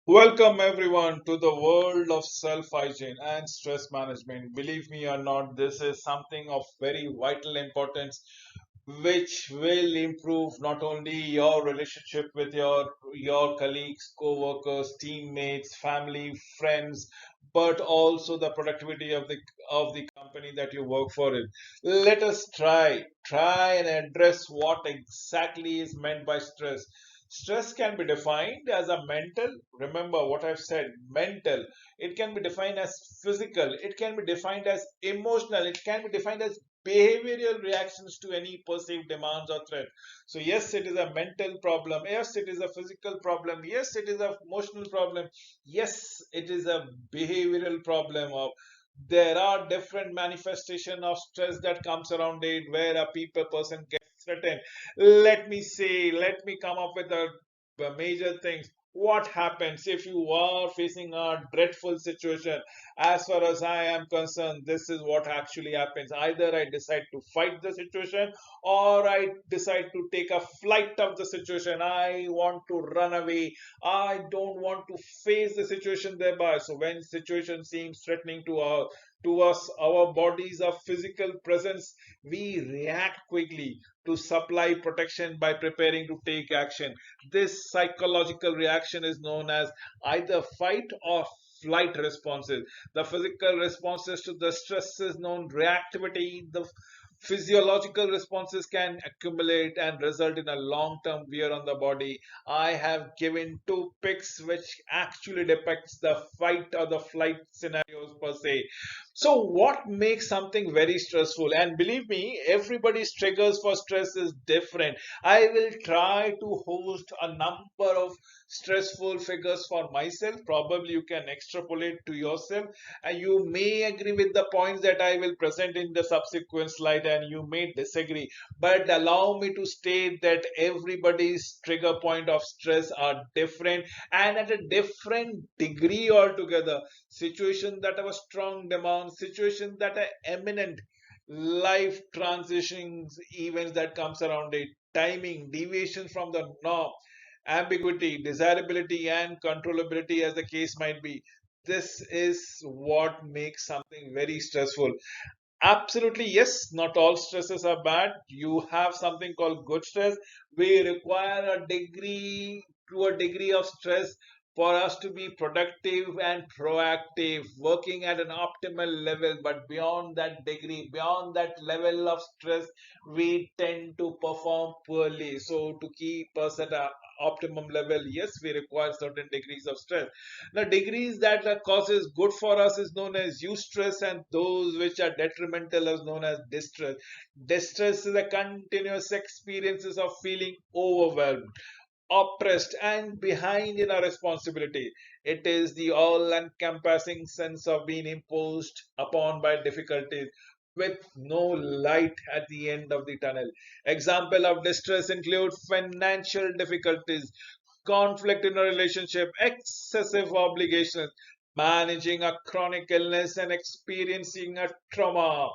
Welcome everyone to the world of self-hygiene and stress management. Believe me or not, this is something of very vital importance which will improve not only your relationship with your colleagues, co-workers, teammates, family, friends, but also the productivity of the company that you work for it. Let us try and address what exactly is meant by stress. Stress can be defined as a mental, remember what I've said, mental. It can be defined as physical, it can be defined as emotional, it can be defined as behavioral reactions to any perceived demands or threat. So, yes, it is a mental problem. Yes, it is a physical problem. Yes, it is a emotional problem. Yes, it is a behavioral problem. Of there are different manifestation of stress that comes around it where a people person gets threatened. Let me come up with the major things. What happens if you are facing a dreadful situation? As far as I am concerned, this is what actually happens. Either I decide to fight the situation or I decide to take a flight of the situation. I want to run away. I don't want to face the situation thereby. So when situation seems threatening to us, our bodies, our physical presence, we react quickly to supply protection by preparing to take action. This psychological reaction is known as either fight or flight responses. The physical responses to the stress is known reactivity. The physiological responses can accumulate and result in a long-term wear on the body. I have given two pics which actually depicts the fight or the flight scenarios per se. So what makes something very stressful? And believe me, everybody's triggers for stress is different. I will try to host a number of stressful figures for myself. Probably you can extrapolate to yourself, and you may agree with the points that I will present in the subsequent slide, and you may disagree. But allow me to state that everybody's trigger point of stress are different and at a different degree altogether. Situation that have a strong demand, situation that are eminent life transitions, events that comes around it, timing, deviation from the norm, ambiguity, desirability, and controllability, as the case might be. This is what makes something very stressful. Absolutely, yes, not all stresses are bad. You have something called good stress. We require a degree of stress for us to be productive and proactive, working at an optimal level. But beyond that degree, beyond that level of stress, we tend to perform poorly. So, to keep us at a optimum level, yes, we require certain degrees of stress. The degrees that are causes good for us is known as eustress, and those which are detrimental is known as distress. Distress is a continuous experiences of feeling overwhelmed, oppressed, and behind in our responsibility. It is the all-encompassing sense of being imposed upon by difficulties with no light at the end of the tunnel. Example of distress include financial difficulties, conflict in a relationship, excessive obligations, managing a chronic illness, and experiencing a trauma.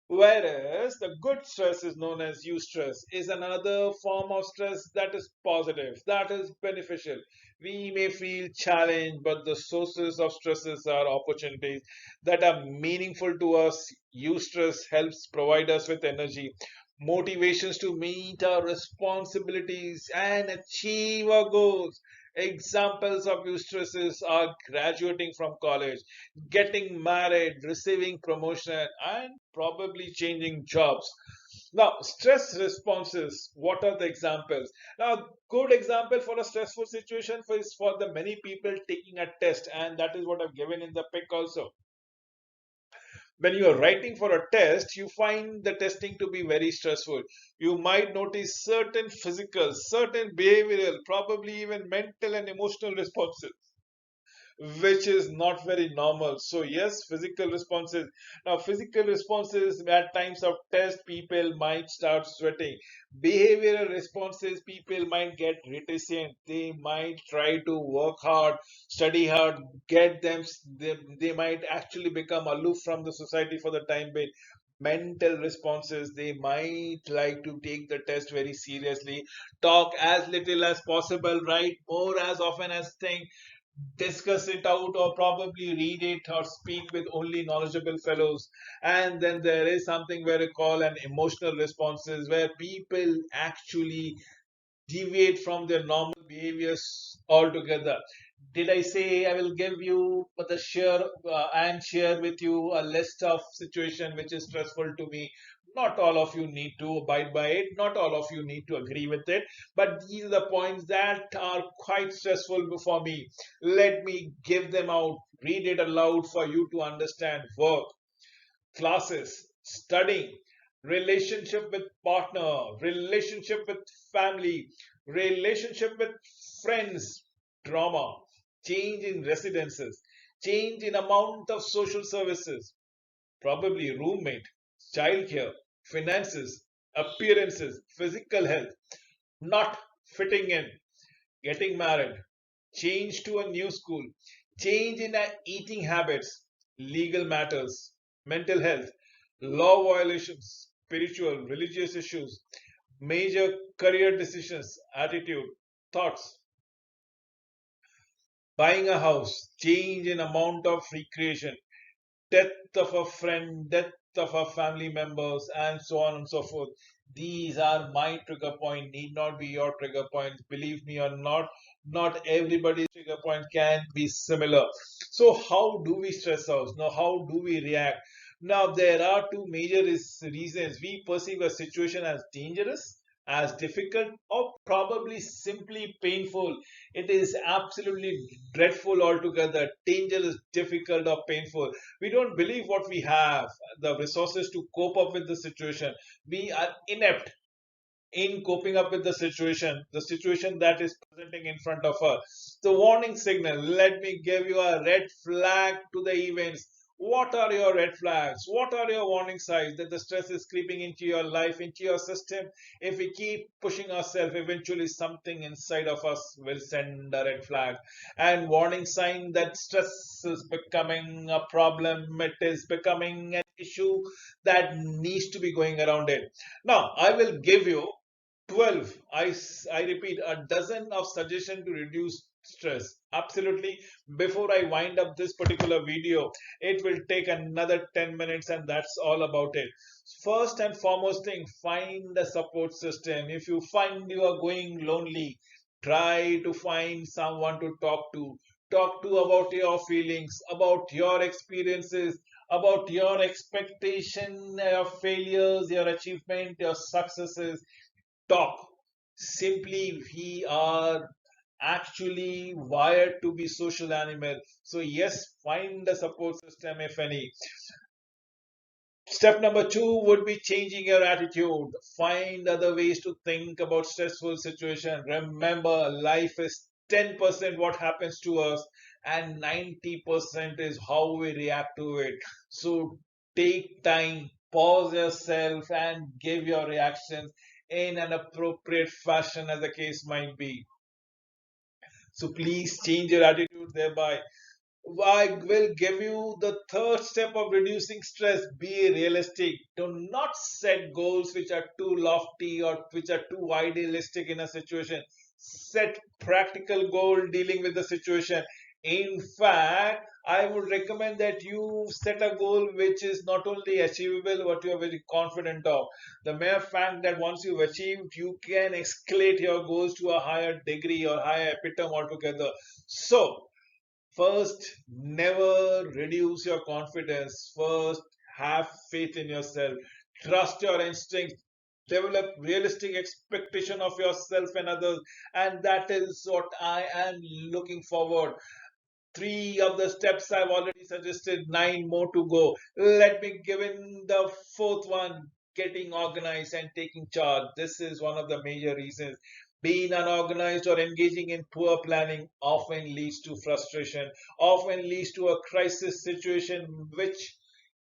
Whereas the good stress is known as eustress, is another form of stress that is positive, that is beneficial. We may feel challenged, but the sources of stresses are opportunities that are meaningful to us. Eustress helps provide us with energy, motivations to meet our responsibilities and achieve our goals. Examples of eustresses are graduating from college, getting married, receiving promotion, and probably changing jobs. Now, stress responses, what are the examples? Now, good example for a stressful situation is for the many people taking a test, and that is what I've given in the pic also. When you are writing for a test, you find the testing to be very stressful. You might notice certain physical, certain behavioral, probably even mental and emotional responses which is not very normal. So yes, physical responses. Now, physical responses at times of test, people might start sweating. Behavioral responses, people might get reticent. They might try to work hard, study hard, get them. They might actually become aloof from the society for the time being. Mental responses, they might like to take the test very seriously, talk as little as possible, write more as often as think, discuss it out, or probably read it or speak with only knowledgeable fellows. And then there is something where we call an emotional responses, where people actually deviate from their normal behaviors altogether. Did I say I will give you the share and share with you a list of situation which is stressful to me? Not all of you need to abide by it. Not all of you need to agree with it. But these are the points that are quite stressful for me. Let me give them out. Read it aloud for you to understand. Work, classes, studying, relationship with partner, relationship with family, relationship with friends, trauma, change in residences, change in amount of social services, probably roommate, childcare, finances, appearances, physical health, not fitting in, getting married, change to a new school, change in our eating habits, legal matters, mental health, law violations, spiritual, religious issues, major career decisions, attitude, thoughts, buying a house, change in amount of recreation, death of a friend, death of our family members, and so on and so forth. These are my trigger point, need not be your trigger points. Believe me or not, not everybody's trigger point can be similar. So, how do we stress out? Now, how do we react? Now, there are two major reasons we perceive a situation as dangerous, as difficult, or probably simply painful. It is absolutely dreadful altogether, dangerous, difficult, or painful. We don't believe what we have, the resources to cope up with the situation. We are inept in coping up with the situation that is presenting in front of us. The warning signal, let me give you a red flag to the events. What are your red flags? What are your warning signs that the stress is creeping into your life, into your system? If we keep pushing ourselves, eventually something inside of us will send a red flag. And warning sign that stress is becoming a problem, it is becoming an issue that needs to be going around it. Now, I will give you 12, I repeat, a dozen of suggestions to reduce stress. Absolutely. Before I wind up this particular video, it will take another 10 minutes, and that's all about it. First and foremost thing, find a support system. If you find you are going lonely, try to find someone to talk to. Talk to about your feelings, about your experiences, about your expectation, your failures, your achievement, your successes. Talk. Simply, we are actually wired to be social animal. So yes, find a support system if any. Step number two would be changing your attitude. Find other ways to think about stressful situation. Remember, life is 10% what happens to us, and 90% is how we react to it. So take time, pause yourself, and give your reactions in an appropriate fashion, as the case might be. So please change your attitude thereby. I will give you the third step of reducing stress. Be realistic. Do not set goals which are too lofty or which are too idealistic in a situation. Set practical goal dealing with the situation. In fact, I would recommend that you set a goal which is not only achievable, but you are very confident of. The mere fact that once you've achieved, you can escalate your goals to a higher degree or higher epitome altogether. So, first, never reduce your confidence. First, have faith in yourself. Trust your instincts. Develop realistic expectation of yourself and others. And that is what I am looking forward. Three of the steps I've already suggested, nine more to go. Let me give in the fourth one, getting organized and taking charge. This is one of the major reasons. Being unorganized or engaging in poor planning often leads to frustration, often leads to a crisis situation, which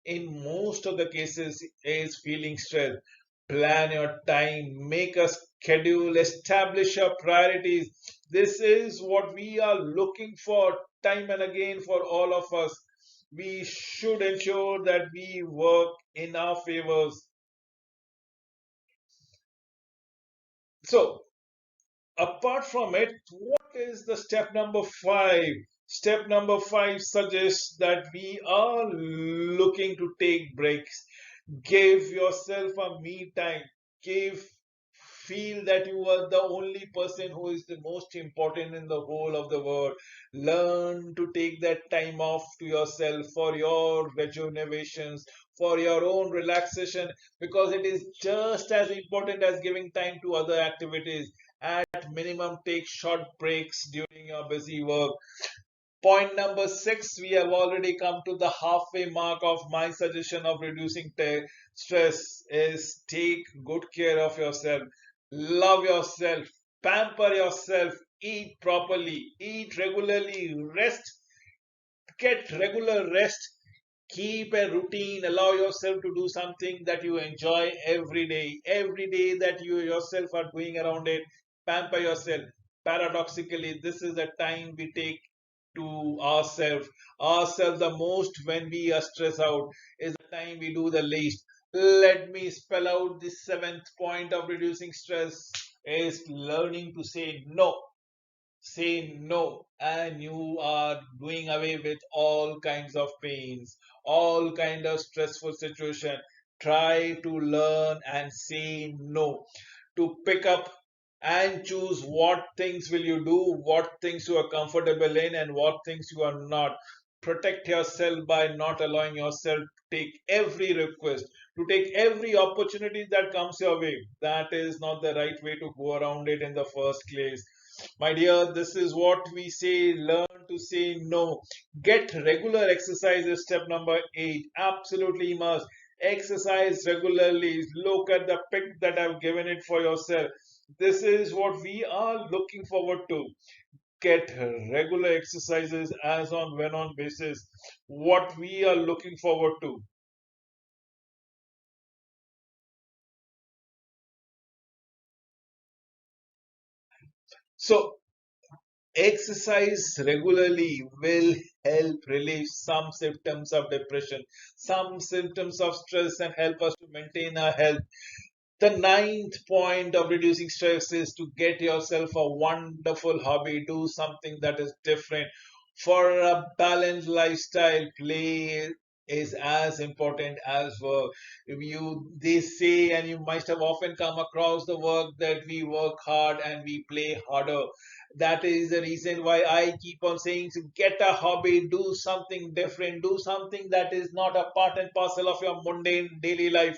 in most of the cases is feeling stress. Plan your time, make a schedule, establish your priorities. This is what we are looking for time and again for all of us. We should ensure that we work in our favors. So, apart from it, what is the step number five? Step number 5 suggests that we are looking to take breaks. Give yourself a me time. Give Feel that you are the only person who is the most important in the whole of the world. Learn to take that time off to yourself for your rejuvenations, for your own relaxation, because it is just as important as giving time to other activities. At minimum, take short breaks during your busy work. Point number 6, we have already come to the halfway mark of my suggestion of reducing stress is take good care of yourself. Love yourself, pamper yourself, eat properly, eat regularly, rest, get regular rest, keep a routine, allow yourself to do something that you enjoy every day that you yourself are doing around it. Pamper yourself. Paradoxically, this is the time we take to ourselves the most when we are stressed out, is the time we do the least. Let me spell out the seventh point of reducing stress is learning to say no. Say no, and you are doing away with all kinds of pains, all kind of stressful situation. Try to learn and say no, to pick up and choose what things will you do, what things you are comfortable in, and what things you are not. Protect yourself by not allowing yourself to take every request, to take every opportunity that comes your way. That is not the right way to go around it in the first place. My dear, this is what we say, learn to say no. Get regular exercise is step number 8. Absolutely must. Exercise regularly. Look at the pic that I've given it for yourself. This is what we are looking forward to. Get regular exercises as on when on basis. What we are looking forward to. So exercise regularly will help relieve some symptoms of depression, some symptoms of stress, and help us to maintain our health. The ninth point of reducing stress is to get yourself a wonderful hobby. Do something that is different. For a balanced lifestyle, play is as important as work. If you they say, and you must have often come across the work that we work hard and we play harder. That is the reason why I keep on saying to get a hobby, do something different, do something that is not a part and parcel of your mundane daily life.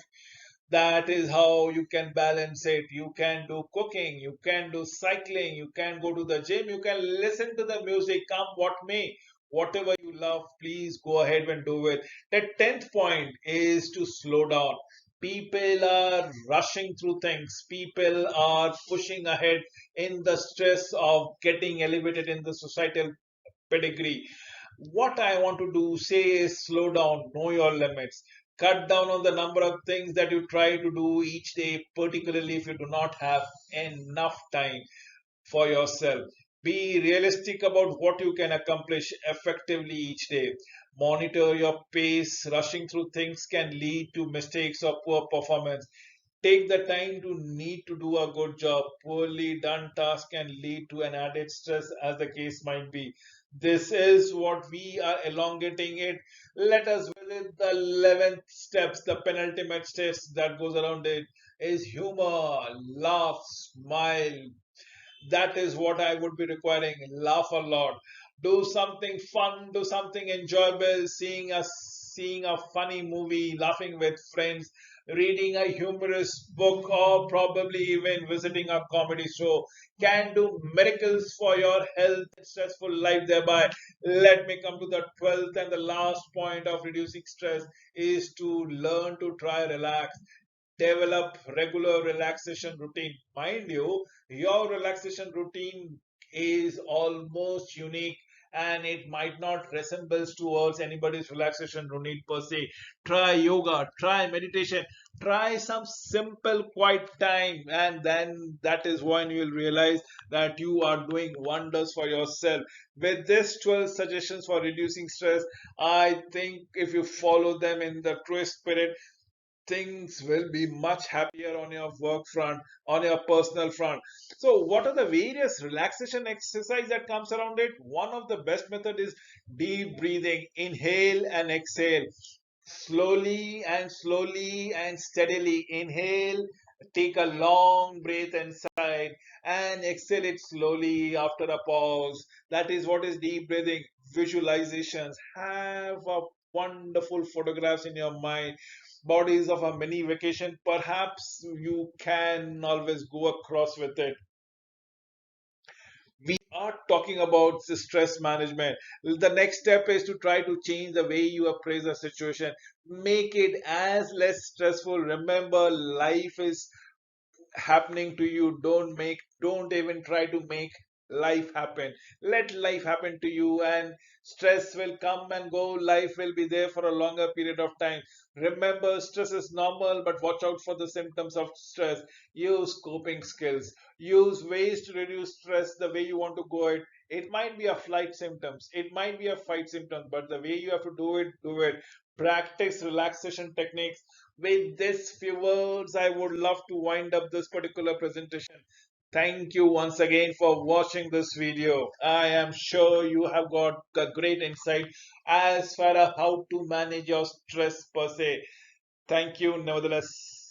That is how you can balance it. You can do cooking, you can do cycling, you can go to the gym, you can listen to the music, come what may. Whatever you love, please go ahead and do it. The 10th point is to slow down. People are rushing through things, people are pushing ahead in the stress of getting elevated in the societal pedigree. What I want to do say is slow down, know your limits, cut down on the number of things that you try to do each day, particularly if you do not have enough time for yourself. Be realistic about what you can accomplish effectively each day. Monitor your pace. Rushing through things can lead to mistakes or poor performance. Take the time to need to do a good job. Poorly done task can lead to an added stress, as the case might be. This is what we are elongating it. Let us visit the 11th steps, the penultimate steps that goes around it is humor, laugh, smile, that is what I would be requiring. Laugh a lot. Do something fun, do something enjoyable, seeing a funny movie, laughing with friends, reading a humorous book, or probably even visiting a comedy show can do miracles for your health and stressful life thereby. Let me come to the 12th and the last point of reducing stress is to learn to try relax. Develop regular relaxation routine. Mind you, your relaxation routine is almost unique and it might not resemble towards anybody's relaxation routine per se. Try yoga, try meditation, try some simple quiet time, and then that is when you will realize that you are doing wonders for yourself. With this 12 suggestions for reducing stress, I think if you follow them in the true spirit, things will be much happier on your work front, on your personal front. So what are the various relaxation exercise that comes around it? One of the best method is deep breathing. Inhale and exhale. Slowly and steadily inhale, take a long breath inside and exhale it slowly after a pause. That is what is deep breathing. Visualizations. Have a wonderful photographs in your mind. Bodies of a mini vacation. Perhaps you can always go across with it. We are talking about the stress management. The next step is to try to change the way you appraise a situation. Make it as less stressful. Remember, life is happening to you. Don't even try to make life happen. Let life happen to you, and stress will come and go. Life will be there for a longer period of time. Remember, stress is normal, but watch out for the symptoms of stress. Use coping skills. Use ways to reduce stress the way you want to go it might be a flight symptoms, it might be a fight symptom, but the way you have to do it. Practice relaxation techniques. With these few words, I would love to wind up this particular presentation. Thank you once again for watching this video. I am sure you have got a great insight as far as how to manage your stress per se. Thank you, nevertheless.